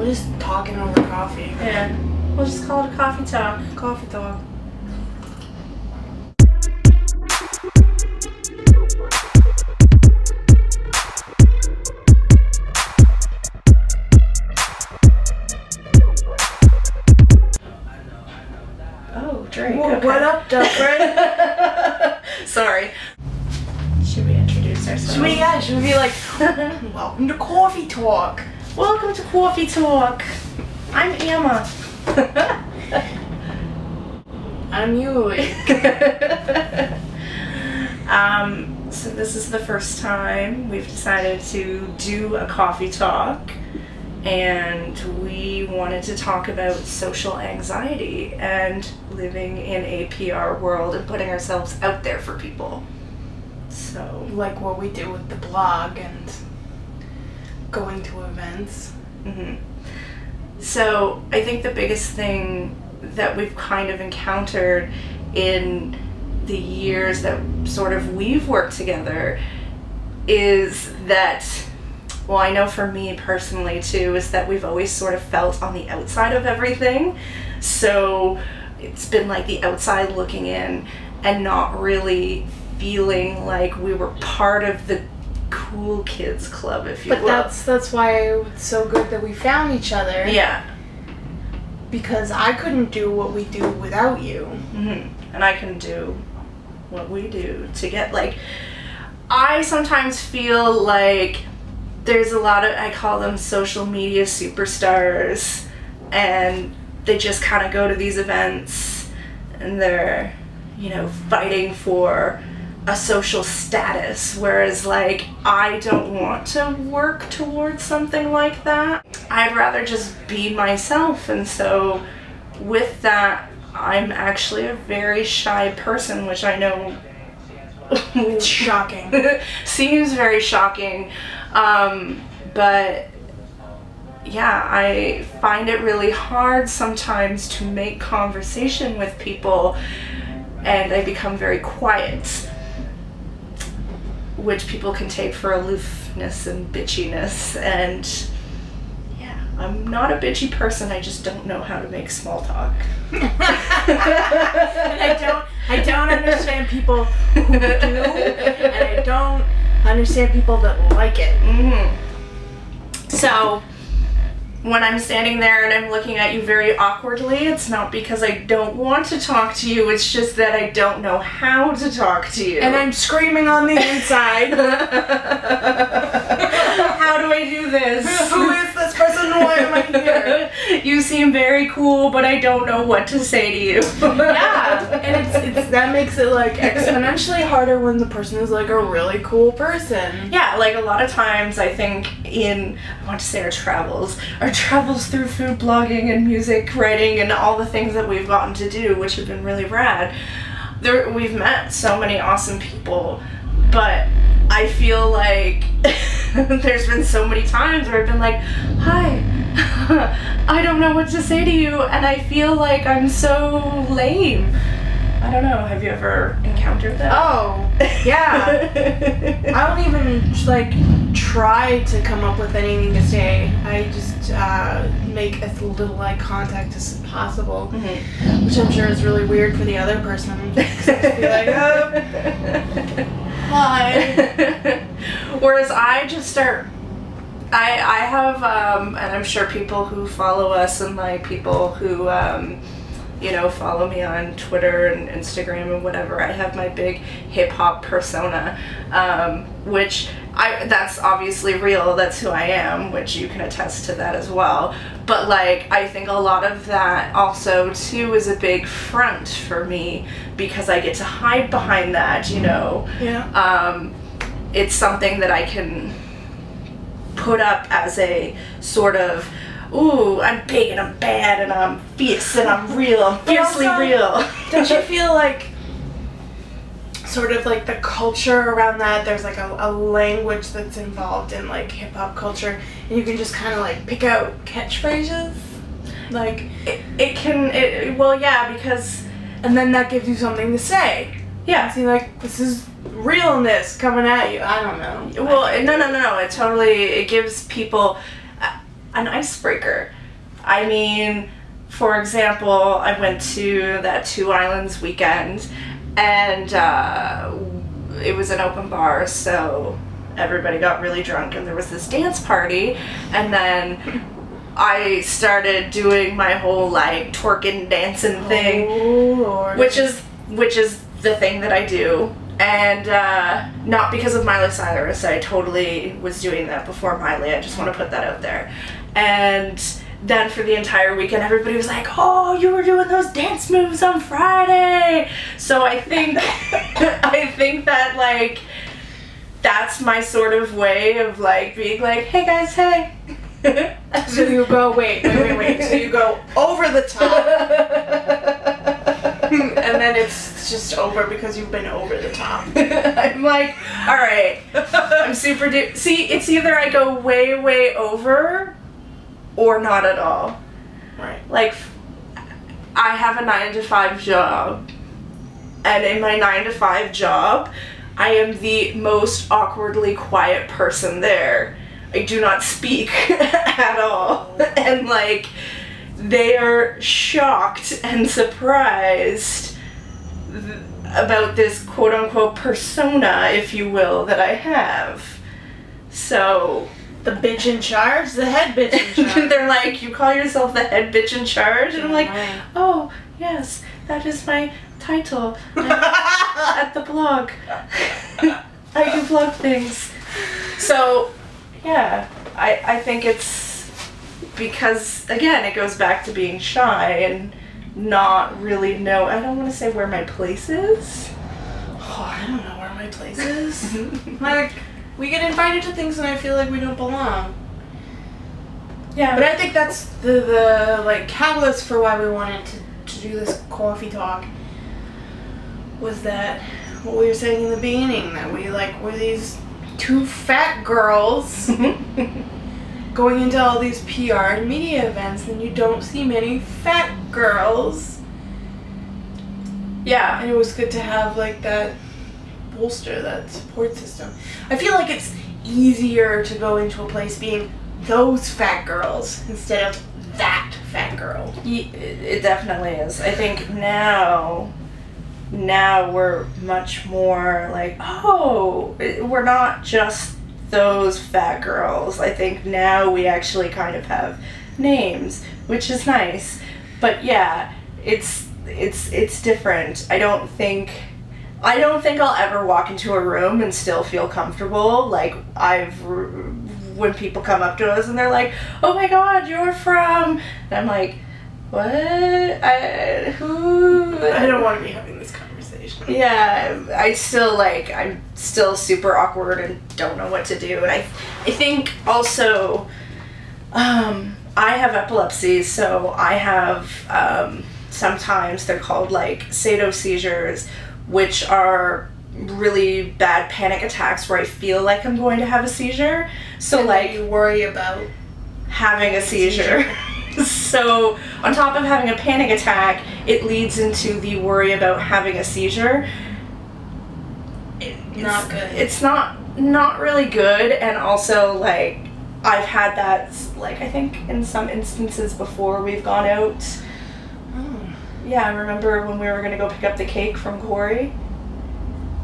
just talking over coffee. Yeah. We'll just call it a coffee talk. Coffee talk. Oh, drink. Whoa, Okay. what up, Duffer? Sorry. Should we introduce ourselves? Should we be like, welcome to Coffee Talk. Welcome to Cawfee Talk. I'm Ama. I'm Yuli. So this is the first time we've decided to do a coffee talk, and we wanted to talk about social anxiety and living in a PR world and putting ourselves out there for people. So, Like what we do with the blog and going to events. So I think the biggest thing that we've kind of encountered in the years that sort of we've worked together is that, well, I know for me personally too, is that we've always sort of felt on the outside of everything. So it's been like the outside looking in and not really feeling like we were part of the cool kids club, if you will. But that's why it's so good that we found each other. Yeah. Because I couldn't do what we do without you. And I can do what we do to get, like, I sometimes feel like there's a lot of, I call them social media superstars, and they just kind of go to these events and they're, you know, fighting for a social status, whereas like I don't want to work towards something like that. I'd rather just be myself, and so with that I'm actually a very shy person, which I know It's shocking. seems very shocking, but yeah, I find it really hard sometimes to make conversation with people, and I become very quiet, which people can take for aloofness and bitchiness, and yeah, I'm not a bitchy person, I just don't know how to make small talk. And I don't understand people who do, and I don't understand people that like it. So when I'm standing there and I'm looking at you very awkwardly, it's not because I don't want to talk to you, it's just that I don't know how to talk to you. And I'm screaming on the inside. How do I do this? Who is this person? Why am I here? You seem very cool, but I don't know what to say to you. Yeah, and it's that makes it like exponentially harder when the person is like a really cool person. Yeah, like a lot of times I think I want to say our travels through food blogging and music writing and all the things that we've gotten to do, which have been really rad. We've met so many awesome people, but I feel like there's been so many times where I've been like, hi, I don't know what to say to you, and I feel like I'm so lame. I don't know, have you ever encountered that? Oh, yeah. I don't even like try to come up with anything to say. I just make as little eye contact as possible, which I'm sure is really weird for the other person. Just be like, hi. Whereas I just start, I have, and I'm sure people who follow us and like people who, you know, follow me on Twitter and Instagram and whatever, I have my big hip-hop persona, which that's obviously real, that's who I am, which you can attest to that as well. But like, I think a lot of that also too is a big front for me, because I get to hide behind that, you know. Yeah. It's something that I can put up as a sort of, ooh, I'm big and I'm bad and I'm fierce and I'm real, I'm fiercely also, real. Don't you feel like sort of like the culture around that, there's like a language that's involved in like hip hop culture, and you can just kind of like pick out catchphrases? Like, well, yeah, because, and then that gives you something to say. yeah. See, like, this is realness coming at you. I don't know. Well, no, it totally, it gives people an icebreaker. I mean, for example, I went to that Two Islands weekend, and it was an open bar, so everybody got really drunk, and there was this dance party, and then I started doing my whole like twerking, dancing thing, which is the thing that I do, and not because of Miley Cyrus. I totally was doing that before Miley. I just want to put that out there. And then for the entire weekend, everybody was like, "Oh, you were doing those dance moves on Friday." So I think I think that like that's my sort of way of like being like, "Hey guys, hey." So you go, wait. So you go over the top. And then it's just over because you've been over the top. I'm like, alright, I'm super see, it's either I go way, way over or not at all. Right. Like, I have a 9-to-5 job, and in my 9-to-5 job, I am the most awkwardly quiet person there. I do not speak at all. And like, they are shocked and surprised about this quote-unquote persona, if you will, that I have. So the bitch in charge? The head bitch in charge. They're like, "You call yourself the head bitch in charge?" And I'm like, "Oh, yes, that is my title at the blog. I do blog things." So yeah, I think it's because, again, it goes back to being shy and not really know, I don't want to say where my place is. Oh, I don't know where my place is. Like, we get invited to things and I feel like we don't belong. Yeah. But I think that's the like catalyst for why we wanted to do this coffee talk was that what we were saying in the beginning, that we like were these two fat girls going into all these PR and media events, and you don't see many fat girls. Yeah. And it was good to have like that bolster, that support system. I feel like it's easier to go into a place being those fat girls instead of that fat girl. It definitely is. I think now we're much more like, oh, we're not just those fat girls. I think now we actually kind of have names, which is nice. But yeah, it's different. I don't think I'll ever walk into a room and still feel comfortable. Like, when people come up to us and they're like, "Oh my God, you're from," and I'm like, "What? Who?" I don't want to be having this conversation. Yeah, I'm still super awkward and don't know what to do. And I think also, I have epilepsy, so I have, sometimes they're called like sato seizures, which are really bad panic attacks where I feel like I'm going to have a seizure. So and like, you worry about having a seizure. So on top of having a panic attack, it leads into the worry about having a seizure. Not good. It's not really good, and also like I've had that like I think in some instances before we've gone out. Oh. Yeah, I remember when we were gonna go pick up the cake from Corey.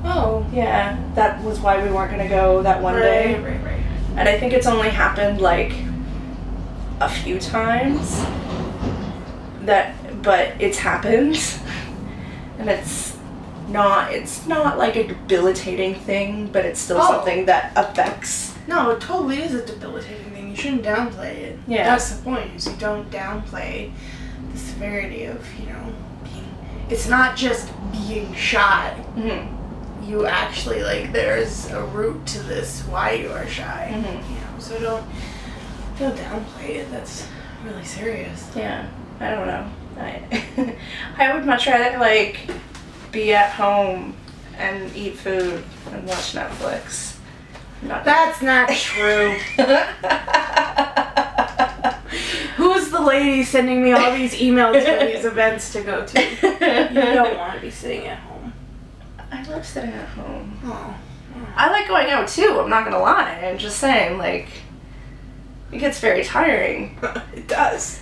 Oh. Yeah, that was why we weren't gonna go that one day. Right. And I think it's only happened like a few times, but it's happened, and it's not like a debilitating thing, but it's still something that affects. No, it totally is a debilitating thing. You shouldn't downplay it. Yeah. That's the point, is you don't downplay the severity of, being, it's not just being shy. Mm-hmm. You actually, like, there's a root to this, why you are shy. Mm-hmm. So don't downplay it. That's really serious. Yeah, I don't know. I would much rather like be at home and eat food and watch Netflix. That's not true. Who's the lady sending me all these emails for these events to go to? You don't want to be sitting at home. I love sitting at home. Oh. I like going out too, I'm not gonna lie. I'm just saying, like, it gets very tiring. It does.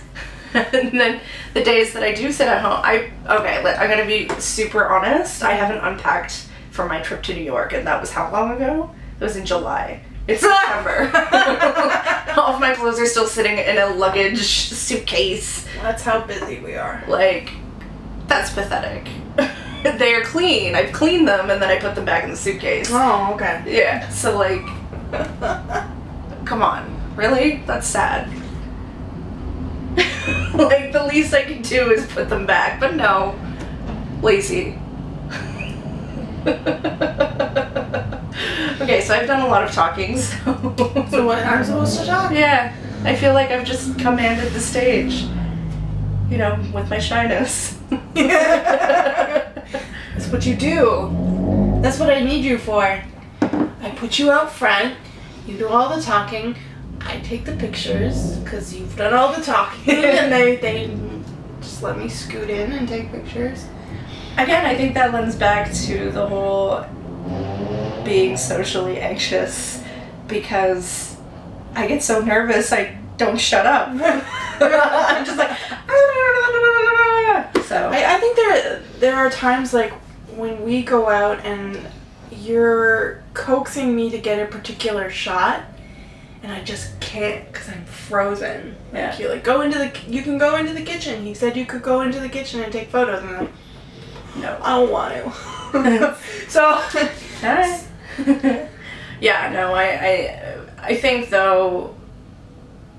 And then the days that I do sit at home, I'm gonna be super honest. I haven't unpacked for my trip to New York, and that was how long ago? It was in July. It's September. All of my clothes are still sitting in a luggage suitcase. That's how busy we are. Like, that's pathetic. They are clean. I've cleaned them and then I put them back in the suitcase. Oh, okay. Yeah, so like, come on. Really? That's sad. Like, the least I can do is put them back, but no. Lazy. Okay, so I've done a lot of talking, so... So what, I'm supposed to talk? Yeah, I feel like I've just commanded the stage. You know, with my shyness. That's what you do. That's what I need you for. I put you out front, you do all the talking, I take the pictures, because you've done all the talking, and they just let me scoot in and take pictures. Again, I think that lends back to the whole being socially anxious, because I get so nervous I don't shut up. I'm just like, so. I think there are times like when we go out and you're coaxing me to get a particular shot, and I just can't because I'm frozen. Yeah. Like, you're like, you can go into the kitchen. He said you could go into the kitchen and take photos, and I'm like, no, I don't want to. So, alright. Yeah, no, I think though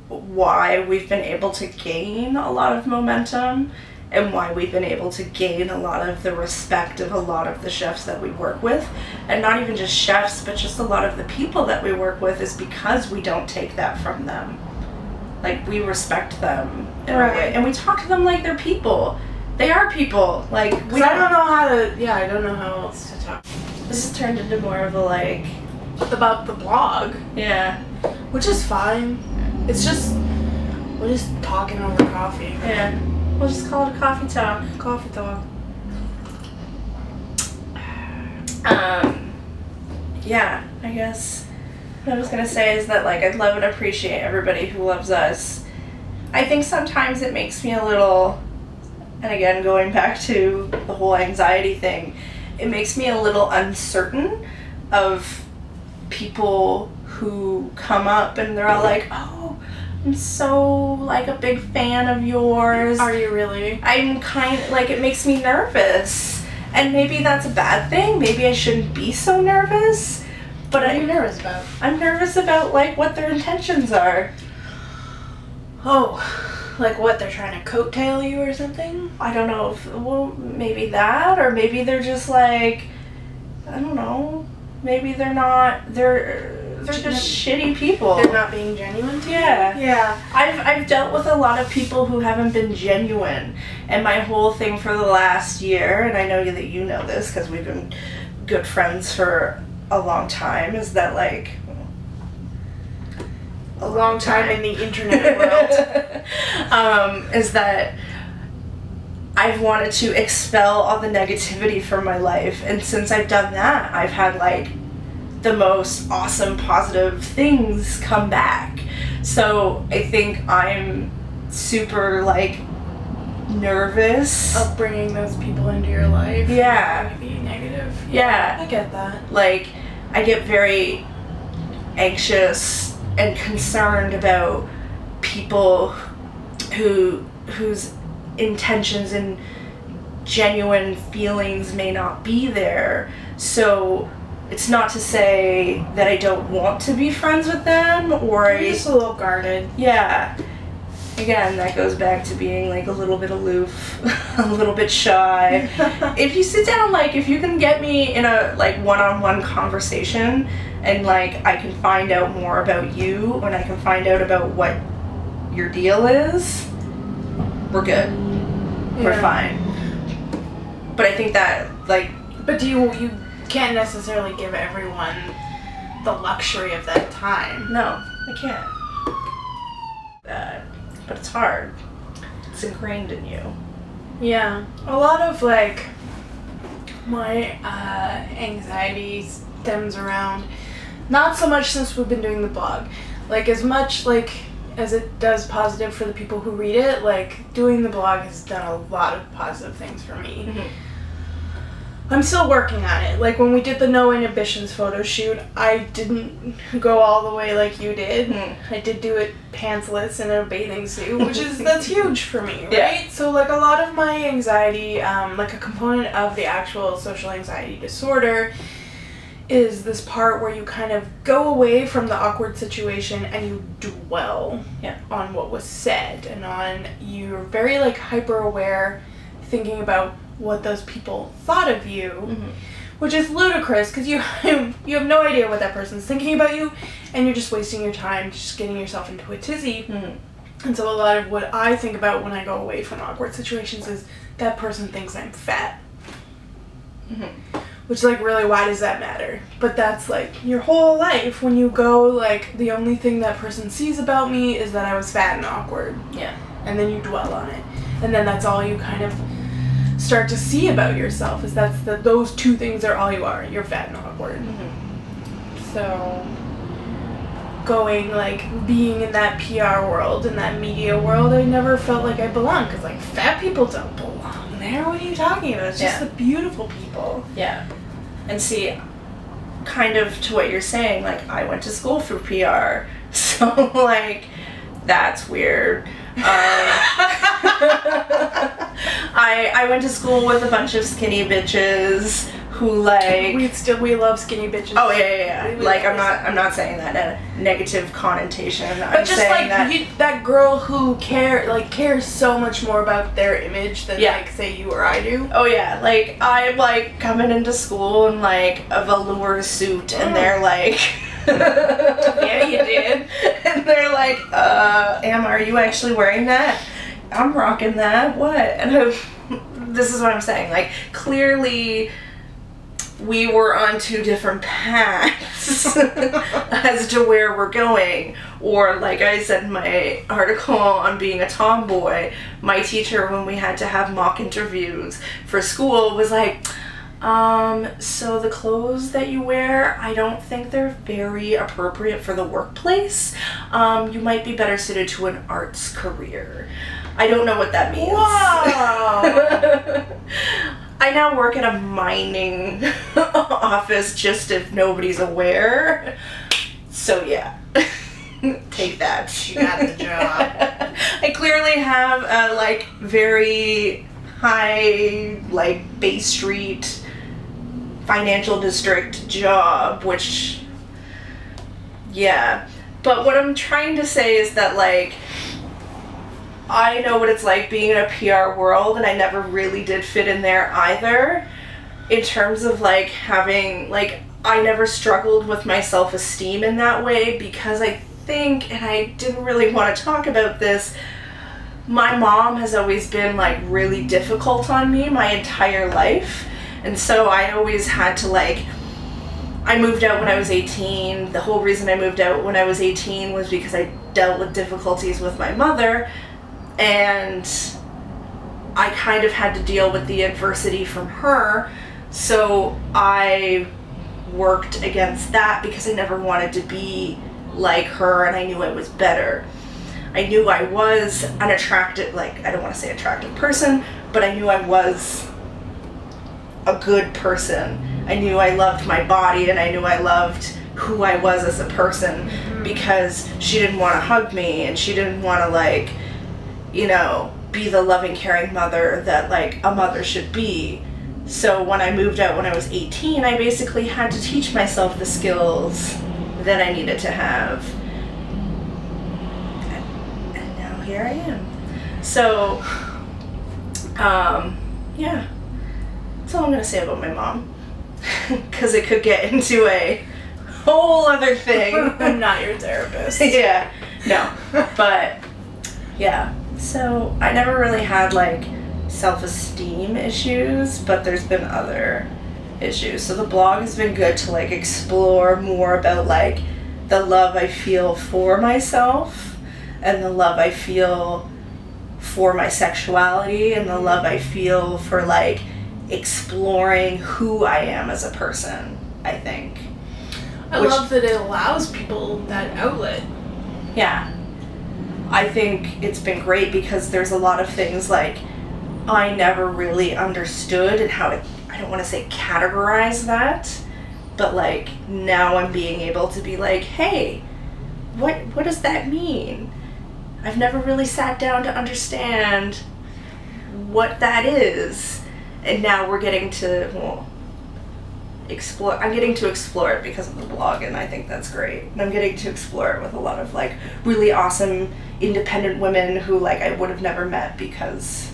why we've been able to gain a lot of momentum and why we've been able to gain a lot of the respect of a lot of the chefs that we work with, and not even just chefs, but just a lot of the people that we work with, is because we don't take that from them. Like, we respect them in a way, and we talk to them like they're people. They are people. Like, I don't know how to, I don't know how else to talk. This has turned into more of a, like... about the blog. Yeah. Which is fine. It's just, we're just talking over coffee. Yeah. We'll just call it a coffee talk. Coffee talk. Yeah, I guess what I was gonna say is that, like, I love and appreciate everybody who loves us. I think sometimes it makes me a little, and again, going back to the whole anxiety thing, it makes me a little uncertain of people who come up and they're all like, oh, I'm so, like, a big fan of yours. Are you really? I'm like, it makes me nervous. And maybe that's a bad thing. Maybe I shouldn't be so nervous. But what are you nervous about? I'm nervous about, like, what their intentions are. Oh, like what, they're trying to coattail you or something? I don't know if, well, maybe that, or maybe they're just like, I don't know. Maybe they're not, they're just shitty people. They're not being genuine to you? Yeah. Yeah. I've dealt with a lot of people who haven't been genuine, and my whole thing for the last year, and I know that you know this because we've been good friends for a long time, is that, like, a long time in the internet world, is that I've wanted to expel all the negativity from my life, and since I've done that, I've had, like, the most awesome positive things come back. So I think I'm super, like, nervous of bringing those people into your life. Yeah. To be negative. Yeah. I get that. Like, I get very anxious and concerned about people whose intentions and genuine feelings may not be there. So it's not to say that I don't want to be friends with them, or I'm just a little guarded. Yeah. Again, that goes back to being, like, a little bit aloof, a little bit shy. If you sit down, like, if you can get me in a, like, one-on-one conversation and, like, I can find out more about you and I can find out about what your deal is, we're good. Yeah. We're fine. But I think that, like... But you can't necessarily give everyone the luxury of that time. No, I can't. But it's hard. It's ingrained in you. Yeah. A lot of, like, my anxiety stems around, not so much since we've been doing the blog, like, as much, like, as it does positive for the people who read it, like, doing the blog has done a lot of positive things for me. Mm-hmm. I'm still working on it. Like, when we did the No Inhibitions photo shoot, I didn't go all the way like you did. I did do it pantsless in a bathing suit, that's huge for me, right? Yeah. So, like, a lot of my anxiety, like, a component of the actual social anxiety disorder is this part where you kind of go away from the awkward situation and you dwell on what was said, and you're very, like, hyper aware, thinking about what those people thought of you, which is ludicrous because you have no idea what that person's thinking about you, and you're just wasting your time just getting yourself into a tizzy. And so a lot of what I think about when I go away from awkward situations is that person thinks I'm fat. Which, like, really, why does that matter? But that's, like, your whole life. When you go, like, the only thing that person sees about me is that I was fat and awkward. Yeah. And then you dwell on it. And then that's all you kind of start to see about yourself, is those two things are all you are. You're fat and awkward. So going, like, being in that PR world, in that media world, I never felt like I belonged, because, like, fat people don't belong there. What are you talking about? It's just the beautiful people. Yeah. And see, kind of to what you're saying, like, I went to school for PR, so, like, that's weird. I went to school with a bunch of skinny bitches who, like, we love skinny bitches. Oh yeah. Like, I'm not saying that in a negative connotation. But I'm just saying like that girl who cares so much more about their image than like, say, you or I do. Oh yeah, like, I'm, like, coming into school in, like, a velour suit, and they're like. Yeah, you did. And they're like, Ama, are you actually wearing that? I'm rocking that. What? And this is what I'm saying. Like, clearly, we were on two different paths as to where we're going. Or, like I said in my article on being a tomboy, my teacher, when we had to have mock interviews for school, was like, so the clothes that you wear, I don't think they're very appropriate for the workplace. You might be better suited to an arts career. I don't know what that means. Wow. I now work at a mining office, just if nobody's aware. So yeah, take that. She got the job. I clearly have a, like, very high, like, Bay Street financial district job, which, yeah. But what I'm trying to say is that, like, I know what it's like being in a PR world, and I never really did fit in there either, in terms of, like, having, like, I never struggled with my self-esteem in that way, because I think, and I didn't really want to talk about this, my mom has always been, like, really difficult on me my entire life. And so I always had to, like, I moved out when I was 18. The whole reason I moved out when I was 18 was because I dealt with difficulties with my mother, and I kind of had to deal with the adversity from her. So I worked against that because I never wanted to be like her, and I knew I was better. I knew I was an attractive, like, I don't want to say attractive person, but I knew I was a good person. I knew I loved my body, and I knew I loved who I was as a person, because she didn't want to hug me, and she didn't want to, like, you know, be the loving, caring mother that, like, a mother should be. So when I moved out when I was 18, I basically had to teach myself the skills that I needed to have. And now here I am. So, yeah. That's all I'm gonna say about my mom, because it could get into a whole other thing. I'm not your therapist. Yeah, no, but yeah. So I never really had, like, self-esteem issues, but there's been other issues. So the blog has been good to, like, explore more about, like, the love I feel for myself, and the love I feel for my sexuality, and the love I feel for, like, exploring who I am as a person, I think. I love that it allows people that outlet. Yeah. I think it's been great because there's a lot of things like I never really understood and how to, I don't want to say categorize that, but like now I'm being able to be like, hey, what does that mean? I've never really sat down to understand what that is. And now we're getting to, well, explore. I'm getting to explore it because of the blog, and I think that's great. And I'm getting to explore it with a lot of like really awesome independent women who like I would have never met because.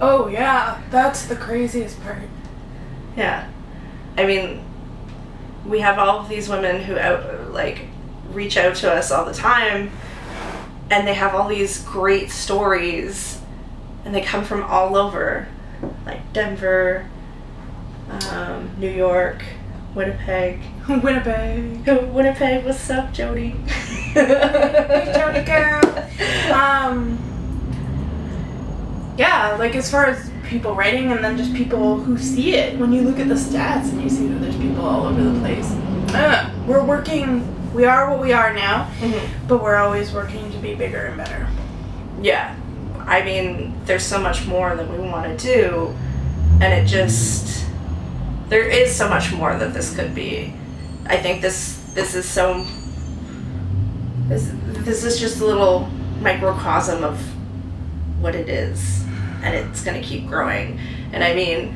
Oh yeah, that's the craziest part. Yeah, I mean, we have all of these women who like reach out to us all the time, and they have all these great stories, and they come from all over, like Denver, New York, Winnipeg. Winnipeg. Winnipeg, what's up, Jody? Hey, Jody girl. Yeah, like as far as people writing and then just people who see it, when you look at the stats and you see that there's people all over the place. We're working, we are what we are now, but we're always working to be bigger and better. Yeah. I mean, there's so much more that we want to do, and it just, there is so much more that this could be. I think this is so, this is just a little microcosm of what it is, and it's going to keep growing. And I mean,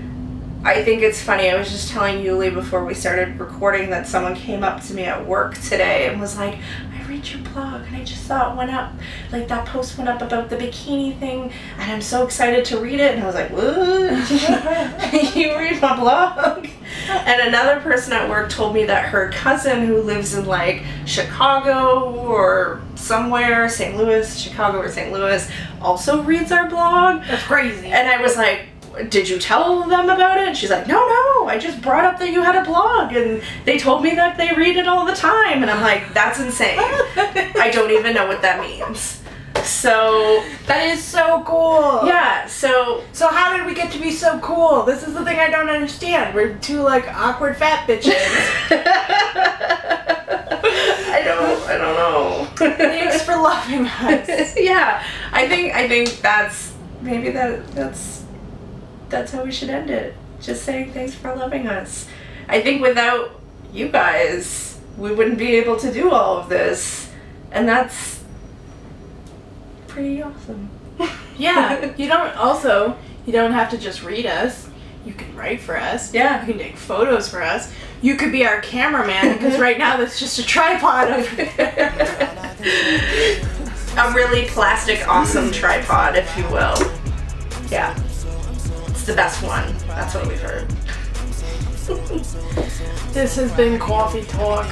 I think it's funny, I was just telling Yuli before we started recording that someone came up to me at work today and was like, I read your blog and I just saw it went up, like that post went up about the bikini thing, and I'm so excited to read it. And I was like, what? You read my blog? And another person at work told me that her cousin who lives in like Chicago or somewhere, St. Louis, Chicago or St. Louis, also reads our blog. That's crazy. And I was like, did you tell them about it? And she's like, no, I just brought up that you had a blog and they told me that they read it all the time. And I'm like, that's insane. I don't even know what that means. So that is so cool. Yeah, so how did we get to be so cool? This is the thing I don't understand. We're two like awkward fat bitches. I don't know. Thanks for loving us. Yeah, I think that's maybe that's how we should end it. Just saying thanks for loving us. I think without you guys, we wouldn't be able to do all of this, and that's pretty awesome. Yeah, you don't have to just read us. You can write for us. Yeah. You can take photos for us. You could be our cameraman, because right now that's just a tripod over there. A really plastic awesome tripod, if you will. Yeah. It's the best one. That's what we've heard. This has been Cawfee Talk.